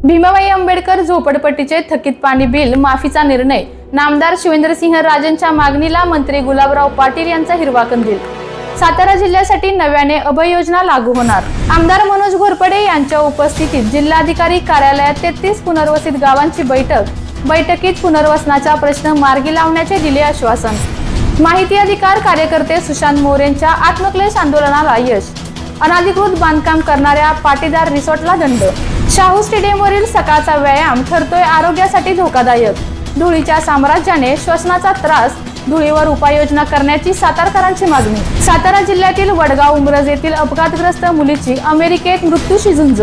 भीमाबाई आंबेडकर झोपडपट्टीचे थकीत पाणी बिल माफीचा निर्णय, नामदार शिवेंद्रसिंह राजेंच्या मागणीला मंत्री गुलाबराव पाटील यांचा हिरवा कंदील। सातारा जिल्ह्यासाठी नव्याने अभय योजना लागू होणार। आमदार मनोज घोरपडे यांच्या उपस्थितीत जिल्हाधिकारी कार्यालयात 33 पुनर्वसित गावांची बैठकीत पुनर्वसनाचा प्रश्न मार्गी लावण्याचे दिले आश्वासन। माहिती अधिकार कार्यकर्ते सुशांत मोरेंच्या आत्मक्लेश आंदोलनाला यश। अनधिकृत बांधकाम करणाऱ्या पाटीदार रिसॉर्टला दंड। शाहू स्टेडियमवरील सकाळचा व्यायाम ठरतोय आरोग्यासाठी धोकादायक। धुळीच्या साम्राज्याने श्वसनाचा त्रास, धुळीवर उपाययोजना करण्याची सातारकरांची मागणी। सातारा जिल्ह्यातील वडगाव उमरज येथील अपघातग्रस्त मुलीची अमेरिकेत मृत्यूशी झुंज।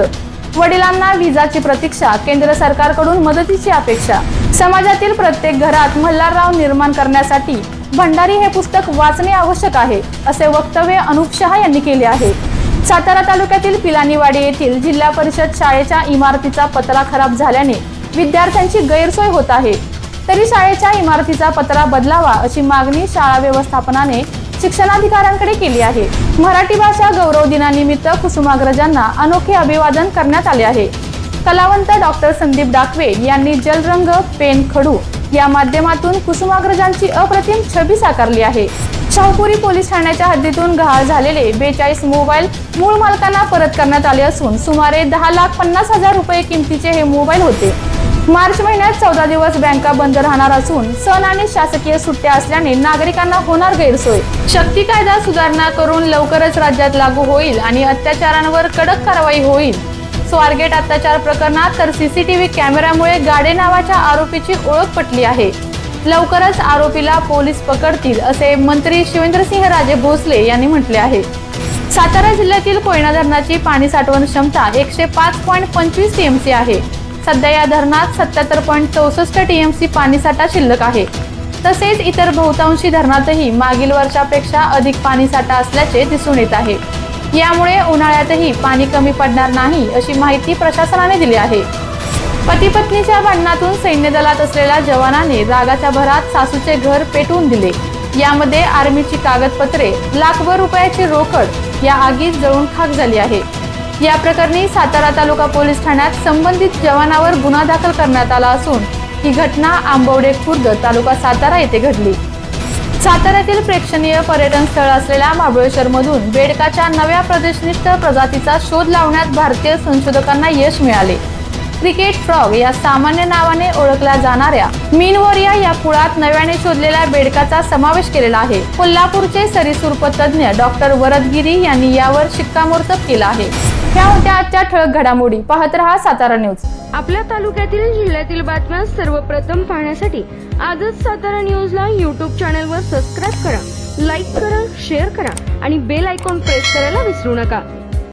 वडिलांना विजाची प्रतीक्षा, केंद्र सरकारकडून मदतीची अपेक्षा। समाजातील प्रत्येक घरात मल्हारराव निर्माण करण्यासाठी भंडारी हे पुस्तक वाचणे आवश्यक आहे, असे वक्तव्य अनुप शहा यांनी केले आहे। सातारा तालुक्यातील पिलानीवाडी येथील जिल्हा परिषद शाळेच्या इमारतीचा पत्रा खराब झाल्याने विद्यार्थ्यांची गैरसोय होत आहे, तरी शाळेच्या इमारतीचा पत्रा बदलावा अशी मागणी शाळा व्यवस्थापनाने शिक्षणाधिकाऱ्यांकडे केली आहे। मराठी भाषा गौरव दिनानिमित्त कुसुमाग्रजांना अनोखे अभिवादन करण्यात आले आहे। कलावंत डॉक्टर संदीप डाकवे यांनी जलरंग पेन खडू या माध्यमातून कुसुमाग्रजांची अप्रतिम छबी साकारली आहे। शाहूपुरी पोलीस ठाण्याच्या हद्दीतून गहाळ झालेले 42 मोबाईल मूळ मालकांना परत करण्यात आले असून सुमारे 10,50,000 रुपये किमतीचे हे मोबाईल होते। मार्च महिन्यात 14 दिवस बँका बंद राहणार असून सण आणि शासकीय सुट्ट्या असल्याने नागरिकांना होणार गैरसोय। शक्ती कायदा सुधारणा करून लवकरच राज्यात लागू होईल आणि अत्याचारांवर कडक कारवाई होईल। स्वारगेट अत्याचार प्रकरणात तर सीसीटीव्ही कॅमेऱ्यामुळे गाडे नावाच्या आरोपीची ओळख पटली आहे। लवकरच आरोपीला पोलीस पकडतील, असे मंत्री शिवेंद्रसिंह राजे भोसले यांनी म्हटले आहे। सातारा जिल्ह्यातील कोयना धरणाची पाणी साठवण क्षमता 105.25 टीएमसी आहे। सध्या या धरणात 77.64 टीएमसी पाणीसाठा शिल्लक आहे। तसेच इतर बहुतांशी धरणातही मागील वर्षापेक्षा अधिक पाणीसाठा असल्याचे दिसून येत आहे। यामुळे उन्हाळ्यातही पाणी कमी पडणार नाही, अशी माहिती प्रशासनाने दिली आहे। पती पत्नीच्या भांडणातून सैन्य दलात असलेल्या जवानाने रागाच्या भरात सासूचे घर पेटवून दिले। यामध्ये आर्मीची कागदपत्रे, लाखभर रुपयाची रोकड या आगीत जळून खाक झाली आहे। या प्रकरणी सातारा तालुका पोलीस ठाण्यात संबंधित जवानावर गुन्हा दाखल करण्यात आला असून ही घटना आंबवडे खुर्द तालुका सातारा येथे घडली। साताऱ्यातील प्रेक्षणीय पर्यटन स्थळ असलेल्या महाबळेश्वर मधून बेडकाच्या नव्या प्रदेशनिष्ठ प्रजातीचा शोध लावण्यात भारतीय संशोधकांना यश मिळाले। क्रिकेट फ्रॉग या सामान्य नावाने ओळखल्या जाणाऱ्या मीनवोरिया या कुळात नव्याने शोधलेल्या बेडकाचा समावेश केलेला आहे। कोल्हापूरचे सरीसृप तज्ञ डॉक्टर वरदगिरी यांनी यावर शिक्कामोर्तब केला आहे। ह्या होत्या आजच्या ठळक घडामोडी। पाहत रहा सातारा न्यूज। आपल्या तालुक्यातील जिल्ह्यातील बातम्या सर्वप्रथम पाहण्यासाठी आजच सातारा न्यूजला YouTube चॅनलवर सबस्क्राइब करा, लाईक करा, शेअर करा आणि बेल आयकॉन प्रेस करायला विसरू नका।